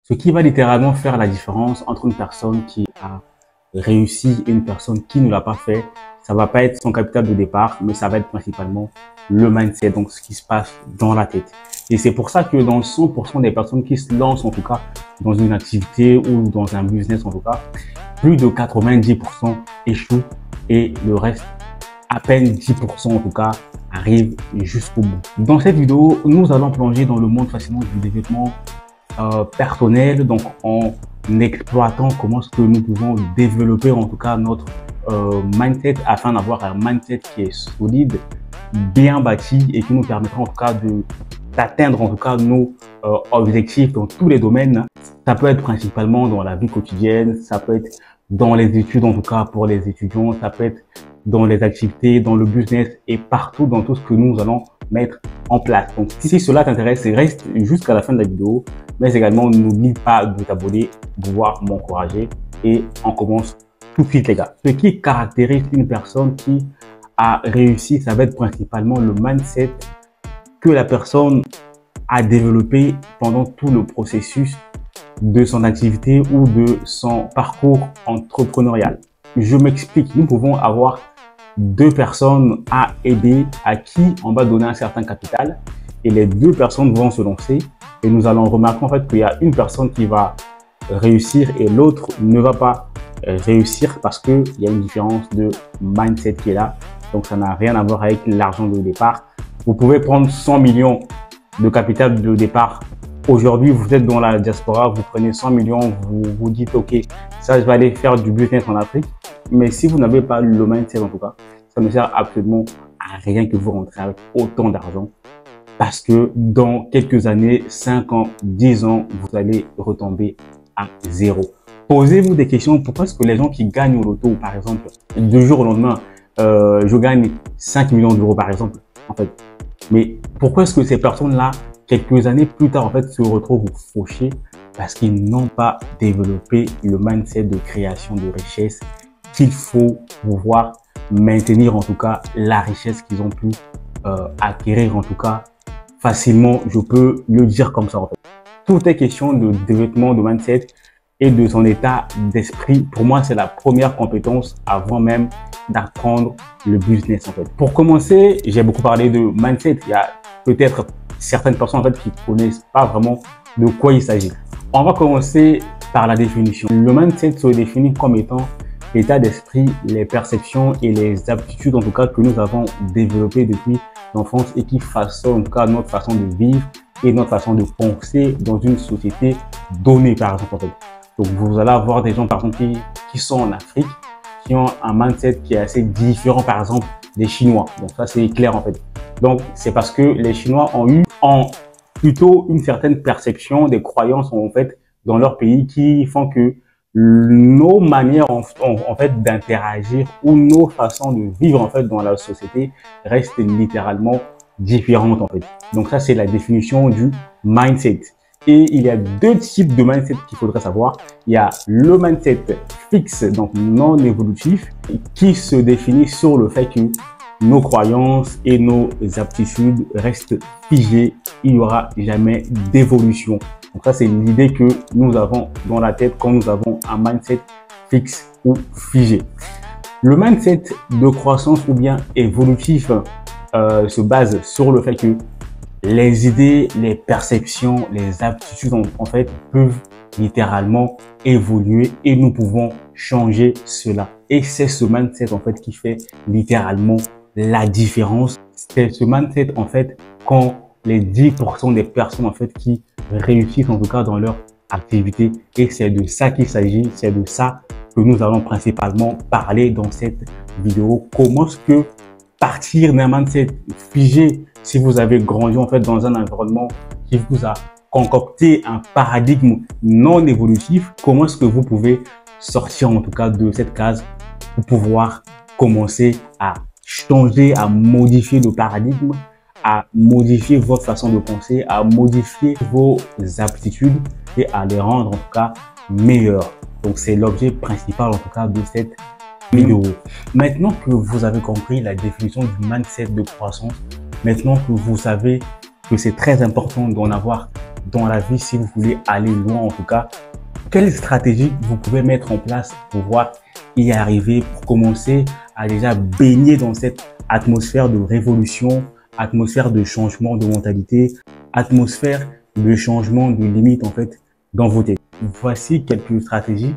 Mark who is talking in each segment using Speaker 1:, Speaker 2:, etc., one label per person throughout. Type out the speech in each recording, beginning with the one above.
Speaker 1: Ce qui va littéralement faire la différence entre une personne qui a réussi et une personne qui ne l'a pas fait, ça va pas être son capital de départ, mais ça va être principalement le mindset, donc ce qui se passe dans la tête. Et c'est pour ça que dans 100% des personnes qui se lancent, en tout cas, dans une activité ou dans un business, en tout cas, plus de 90% échouent et le reste, à peine 10% en tout cas, arrive jusqu'au bout. Dans cette vidéo, nous allons plonger dans le monde fascinant du développement personnel, donc en exploitant comment est-ce que nous pouvons développer en tout cas notre mindset afin d'avoir un mindset qui est solide, bien bâti et qui nous permettra en tout cas d'atteindre en tout cas nos objectifs dans tous les domaines. Ça peut être principalement dans la vie quotidienne, ça peut être dans les études en tout cas pour les étudiants, ça peut être dans les activités, dans le business et partout dans tout ce que nous allons mettre en place. Donc si cela t'intéresse, reste jusqu'à la fin de la vidéo, mais également n'oublie pas de t'abonner, de pouvoir m'encourager et on commence tout de suite les gars. Ce qui caractérise une personne qui a réussi, ça va être principalement le mindset que la personne a développé pendant tout le processus de son activité ou de son parcours entrepreneurial. Je m'explique, nous pouvons avoir deux personnes A et B à qui on va donner un certain capital et les deux personnes vont se lancer et nous allons remarquer en fait qu'il y a une personne qui va réussir et l'autre ne va pas réussir parce qu'il y a une différence de mindset qui est là. Donc ça n'a rien à voir avec l'argent de départ. Vous pouvez prendre 100 millions de capital de départ. Aujourd'hui, vous êtes dans la diaspora, vous prenez 100 millions, vous vous dites, OK, ça, je vais aller faire du business en Afrique. Mais si vous n'avez pas le mindset, en tout cas, ça ne sert absolument à rien que vous rentrez avec autant d'argent. Parce que dans quelques années, 5 ans, 10 ans, vous allez retomber à zéro. Posez-vous des questions. Pourquoi est-ce que les gens qui gagnent au loto, par exemple, du jour au lendemain, je gagne 5 millions d'euros, par exemple, en fait. Mais pourquoi est-ce que ces personnes-là, quelques années plus tard, en fait, se retrouvent fauchés parce qu'ils n'ont pas développé le mindset de création de richesse qu'il faut pouvoir maintenir, en tout cas, la richesse qu'ils ont pu acquérir, en tout cas, facilement. Je peux le dire comme ça, en fait. Tout est question de développement de mindset et de son état d'esprit. Pour moi, c'est la première compétence avant même d'apprendre le business, en fait. Pour commencer, j'ai beaucoup parlé de mindset. Il y a peut-être certaines personnes en fait qui connaissent pas vraiment de quoi il s'agit. On va commencer par la définition. Le mindset se définit comme étant l'état d'esprit, les perceptions et les aptitudes en tout cas que nous avons développées depuis l'enfance et qui façonnent en tout cas notre façon de vivre et notre façon de penser dans une société donnée par exemple en fait. Donc vous allez avoir des gens par exemple qui sont en Afrique, qui ont un mindset qui est assez différent par exemple des Chinois. Donc ça c'est clair en fait. Donc c'est parce que les Chinois ont eu plutôt une certaine perception des croyances en fait dans leur pays qui font que nos manières en fait d'interagir ou nos façons de vivre en fait dans la société restent littéralement différentes en fait. Donc ça c'est la définition du mindset. Et il y a deux types de mindset qu'il faudrait savoir. Il y a le mindset fixe, donc non évolutif, qui se définit sur le fait que nos croyances et nos aptitudes restent figées. Il n'y aura jamais d'évolution. Donc ça, c'est l'idée que nous avons dans la tête quand nous avons un mindset fixe ou figé. Le mindset de croissance ou bien évolutif se base sur le fait que les idées, les perceptions, les aptitudes en fait peuvent littéralement évoluer et nous pouvons changer cela. Et c'est ce mindset en fait qui fait littéralement la différence. C'est ce mindset en fait quand les 10% des personnes en fait qui réussissent en tout cas dans leur activité et c'est de ça qu'il s'agit, c'est de ça que nous allons principalement parler dans cette vidéo. Comment est-ce que partir d'un mindset figé, si vous avez grandi en fait dans un environnement qui vous a concocté un paradigme non évolutif, comment est-ce que vous pouvez sortir en tout cas de cette case pour pouvoir commencer à changer, à modifier le paradigme, à modifier votre façon de penser, à modifier vos aptitudes et à les rendre en tout cas meilleures. Donc c'est l'objet principal en tout cas de cette vidéo. Maintenant que vous avez compris la définition du mindset de croissance, maintenant que vous savez que c'est très important d'en avoir dans la vie, si vous voulez aller loin en tout cas, quelle stratégie vous pouvez mettre en place pour pouvoir y arriver, pour commencer à déjà baigner dans cette atmosphère de révolution, atmosphère de changement de mentalité, atmosphère de changement de limite en fait dans vos têtes. Voici quelques stratégies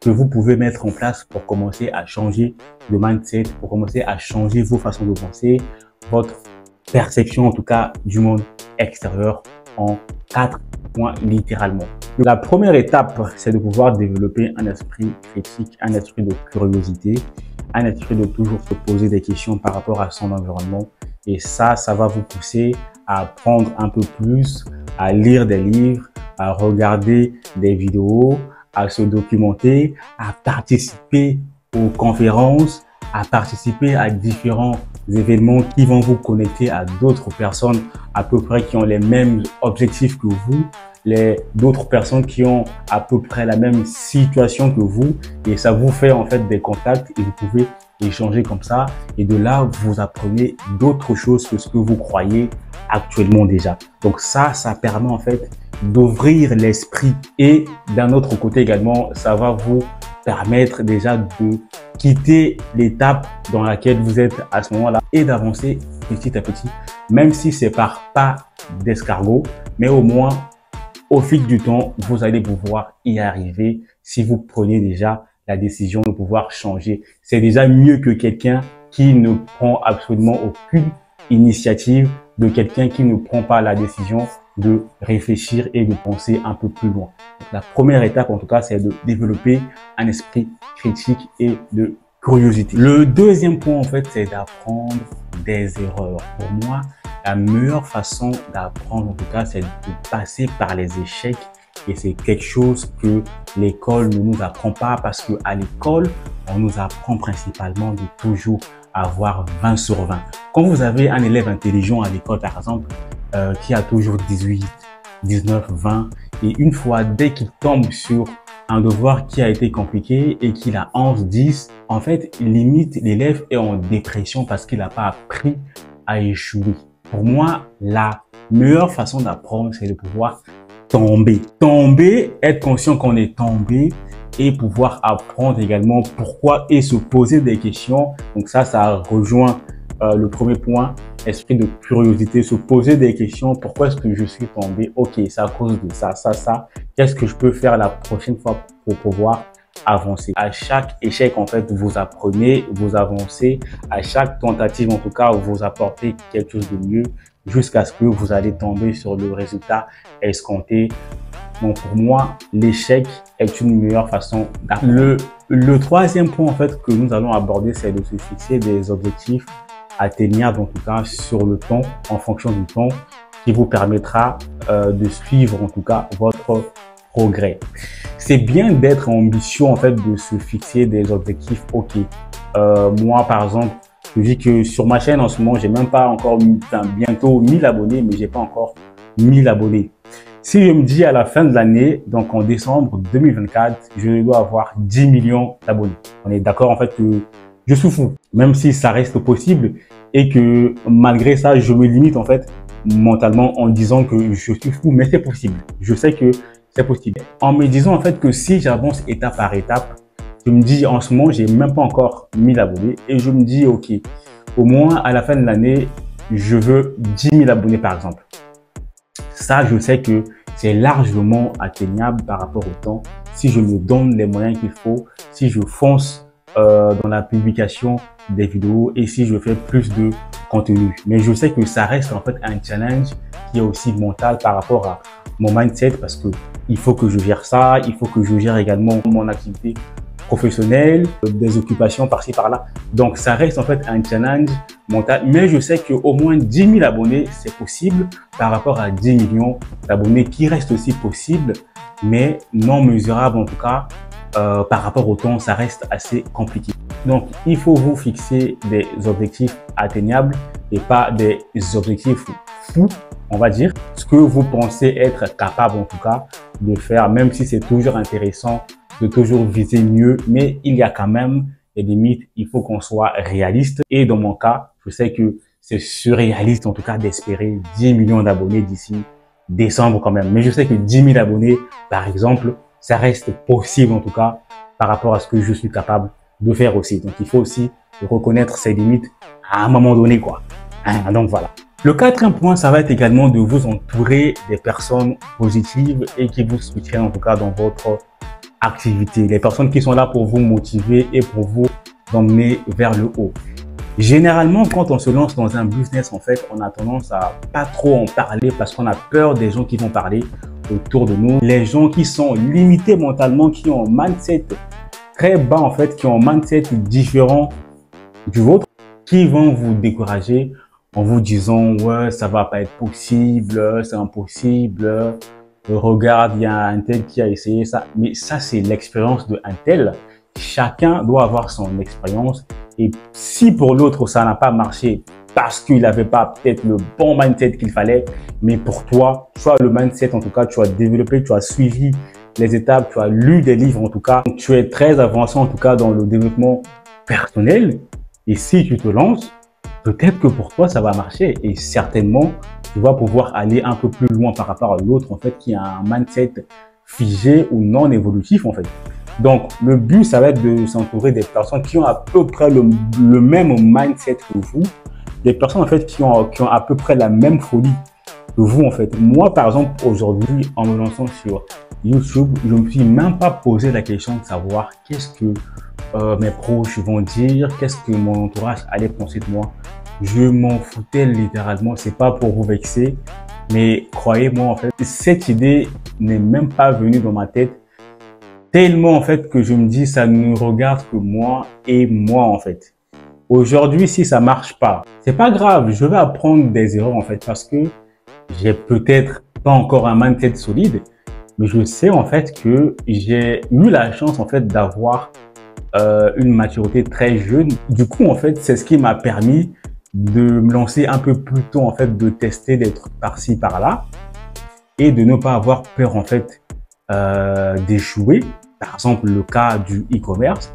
Speaker 1: que vous pouvez mettre en place pour commencer à changer de mindset, pour commencer à changer vos façons de penser, votre perception en tout cas du monde extérieur en 4 points littéralement. La première étape, c'est de pouvoir développer un esprit critique, un esprit de curiosité, un esprit de toujours se poser des questions par rapport à son environnement. Et ça va vous pousser à apprendre un peu plus, à lire des livres, à regarder des vidéos, à se documenter, à participer aux conférences, à participer à différents événements qui vont vous connecter à d'autres personnes à peu près qui ont les mêmes objectifs que vous, d'autres personnes qui ont à peu près la même situation que vous, et ça vous fait en fait des contacts et vous pouvez échanger comme ça, et de là vous apprenez d'autres choses que ce que vous croyez actuellement déjà. Donc ça permet en fait d'ouvrir l'esprit, et d'un autre côté également, ça va vous permettre déjà de quitter l'étape dans laquelle vous êtes à ce moment-là et d'avancer petit à petit, même si c'est par pas d'escargot, mais au moins au fil du temps, vous allez pouvoir y arriver si vous prenez déjà la décision de pouvoir changer. C'est déjà mieux que quelqu'un qui ne prend absolument aucune initiative, de quelqu'un qui ne prend pas la décision de réfléchir et de penser un peu plus loin. Donc, la première étape, en tout cas, c'est de développer un esprit critique et de curiosité. Le deuxième point, en fait, c'est d'apprendre des erreurs. Pour moi, la meilleure façon d'apprendre, en tout cas, c'est de passer par les échecs. Et c'est quelque chose que l'école ne nous apprend pas, parce que à l'école, on nous apprend principalement de toujours avoir 20 sur 20. Quand vous avez un élève intelligent à l'école, par exemple, qui a toujours 18, 19, 20, et une fois, dès qu'il tombe sur un devoir qui a été compliqué et qu'il a 11, 10, en fait, limite, l'élève est en dépression parce qu'il n'a pas appris à échouer. Pour moi, la meilleure façon d'apprendre, c'est de pouvoir tomber. Tomber, être conscient qu'on est tombé, et pouvoir apprendre également pourquoi et se poser des questions. Donc ça rejoint le premier point, esprit de curiosité, se poser des questions. Pourquoi est-ce que je suis tombé? Ok, c'est à cause de ça. Qu'est-ce que je peux faire la prochaine fois pour pouvoir avancer? À chaque échec, en fait, vous apprenez, vous avancez. À chaque tentative, en tout cas, vous apportez quelque chose de mieux jusqu'à ce que vous allez tomber sur le résultat escompté. Donc, pour moi, l'échec est une meilleure façon d'apprendre. Le troisième point, en fait, que nous allons aborder, c'est de se fixer des objectifs atteignables, en tout cas, sur le temps, en fonction du temps, qui vous permettra de suivre, en tout cas, votre progrès. C'est bien d'être ambitieux, en fait, de se fixer des objectifs. Ok, moi, par exemple, je dis que sur ma chaîne, en ce moment, j'ai même pas encore, bientôt 1000 abonnés, mais j'ai pas encore 1000 abonnés. Si je me dis à la fin de l'année, donc en décembre 2024, je dois avoir 10 millions d'abonnés. On est d'accord en fait que je suis fou, même si ça reste possible, et que malgré ça, je me limite en fait mentalement en disant que je suis fou, mais c'est possible. Je sais que c'est possible. En me disant en fait que si j'avance étape par étape, je me dis en ce moment, j'ai même pas encore 1000 abonnés, et je me dis ok, au moins à la fin de l'année, je veux 10 000 abonnés par exemple. Ça, je sais que c'est largement atteignable par rapport au temps si je me donne les moyens qu'il faut, si je fonce dans la publication des vidéos et si je fais plus de contenu. Mais je sais que ça reste en fait un challenge qui est aussi mental par rapport à mon mindset, parce que il faut que je gère ça, il faut que je gère également mon activité professionnelle, des occupations par-ci par-là. Donc ça reste en fait un challenge mental, mais je sais qu'au moins 10 000 abonnés, c'est possible par rapport à 10 millions d'abonnés, qui reste aussi possible, mais non mesurable en tout cas. Par rapport au temps, ça reste assez compliqué. Donc, il faut vous fixer des objectifs atteignables et pas des objectifs fous, on va dire. Ce que vous pensez être capable en tout cas de faire, même si c'est toujours intéressant de toujours viser mieux, mais il y a quand même des limites. Il faut qu'on soit réaliste. Et dans mon cas, je sais que c'est surréaliste en tout cas d'espérer 10 millions d'abonnés d'ici décembre quand même. Mais je sais que 10 000 abonnés, par exemple, ça reste possible en tout cas par rapport à ce que je suis capable de faire aussi. Donc, il faut aussi reconnaître ses limites à un moment donné, quoi. Hein, donc, voilà. Le quatrième point, ça va être également de vous entourer des personnes positives et qui vous soutiennent en tout cas dans votre activité. Les personnes qui sont là pour vous motiver et pour vous emmener vers le haut. Généralement, quand on se lance dans un business, en fait, on a tendance à pas trop en parler parce qu'on a peur des gens qui vont parler autour de nous. Les gens qui sont limités mentalement, qui ont un mindset très bas, en fait, qui ont un mindset différent du vôtre, qui vont vous décourager en vous disant « ouais, ça va pas être possible, c'est impossible, regarde, il y a un tel qui a essayé ça ». Mais ça, c'est l'expérience de un tel. Chacun doit avoir son expérience. Et si pour l'autre, ça n'a pas marché parce qu'il n'avait pas peut-être le bon mindset qu'il fallait, mais pour toi, tu as le mindset, en tout cas, tu as développé, tu as suivi les étapes, tu as lu des livres, en tout cas, tu es très avancé, en tout cas, dans le développement personnel. Et si tu te lances, peut-être que pour toi, ça va marcher. Et certainement, tu vas pouvoir aller un peu plus loin par rapport à l'autre, en fait, qui a un mindset figé ou non évolutif, en fait. Donc, le but, ça va être de s'entourer des personnes qui ont à peu près le même mindset que vous. Des personnes, en fait, qui ont à peu près la même folie que vous, en fait. Moi, par exemple, aujourd'hui, en me lançant sur YouTube, je ne me suis même pas posé la question de savoir qu'est-ce que mes proches vont dire, qu'est-ce que mon entourage allait penser de moi. Je m'en foutais littéralement. C'est pas pour vous vexer, mais croyez-moi, en fait, cette idée n'est même pas venue dans ma tête. Tellement en fait que je me dis ça ne regarde que moi et moi en fait. Aujourd'hui, si ça marche pas, c'est pas grave, je vais apprendre des erreurs en fait parce que j'ai peut-être pas encore un mindset solide, mais je sais en fait que j'ai eu la chance en fait d'avoir une maturité très jeune. Du coup en fait, c'est ce qui m'a permis de me lancer un peu plus tôt en fait, de tester des trucs par-ci par-là et de ne pas avoir peur en fait d'échouer. Par exemple, le cas du e-commerce,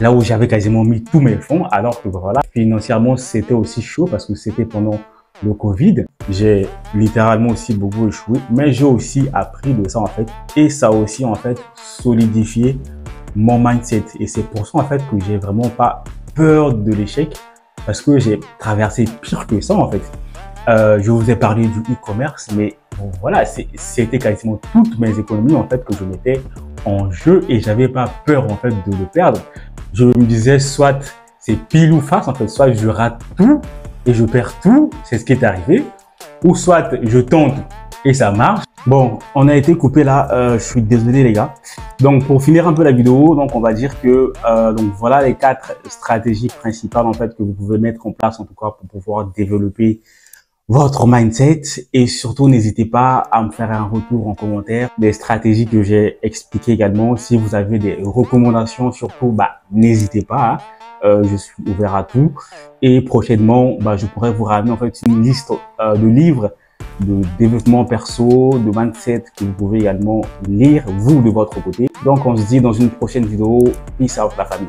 Speaker 1: là où j'avais quasiment mis tous mes fonds, alors que voilà, financièrement, c'était aussi chaud parce que c'était pendant le Covid. J'ai littéralement aussi beaucoup échoué, mais j'ai aussi appris de ça en fait. Et ça a aussi en fait solidifié mon mindset. Et c'est pour ça en fait que j'ai vraiment pas peur de l'échec parce que j'ai traversé pire que ça en fait. Je vous ai parlé du e-commerce, mais bon, voilà, c'était quasiment toutes mes économies en fait que je mettais en jeu et j'avais pas peur en fait de le perdre. Je me disais soit c'est pile ou face en fait, soit je rate tout et je perds tout, c'est ce qui est arrivé, ou soit je tente et ça marche. Bon, on a été coupé là, je suis désolé les gars. Donc pour finir un peu la vidéo, donc on va dire que donc voilà les 4 stratégies principales en fait que vous pouvez mettre en place en tout cas pour pouvoir développer votre mindset et surtout n'hésitez pas à me faire un retour en commentaire des stratégies que j'ai expliquées également. Si vous avez des recommandations surtout, n'hésitez pas, hein. Je suis ouvert à tout et prochainement je pourrais vous ramener en fait une liste de livres de développement perso, de mindset que vous pouvez également lire vous de votre côté. Donc on se dit dans une prochaine vidéo. Peace out la famille.